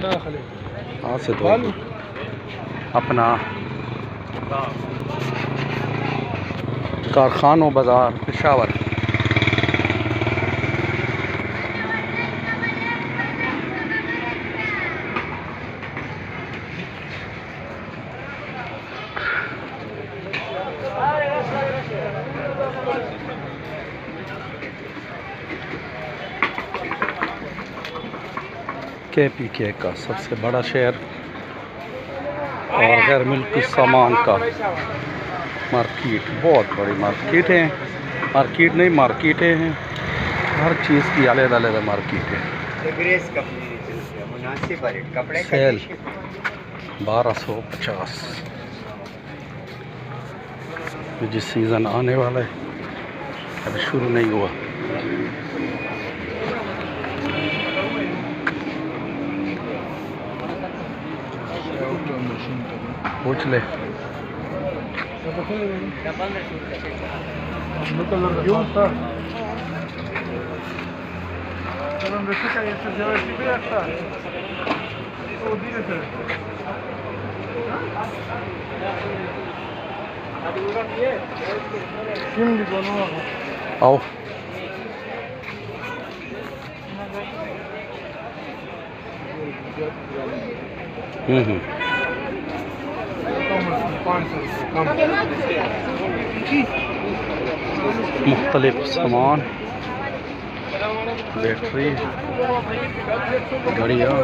हाँ से तो अपना कारखानों बाज़ार पेशावर। KPK का सबसे बड़ा शहर और गैर मिल्की सामान का मार्केट, बहुत बड़ी मार्केट है। मार्केट नहीं, मार्केटें हैं, हर चीज़ की अलग अलग मार्केट है। सेल 1250। जिस सीज़न आने वाला है, अभी शुरू नहीं हुआ। पूछ ले। आओ मुख्तलिफ सामान, बैटरी, घड़ियाँ।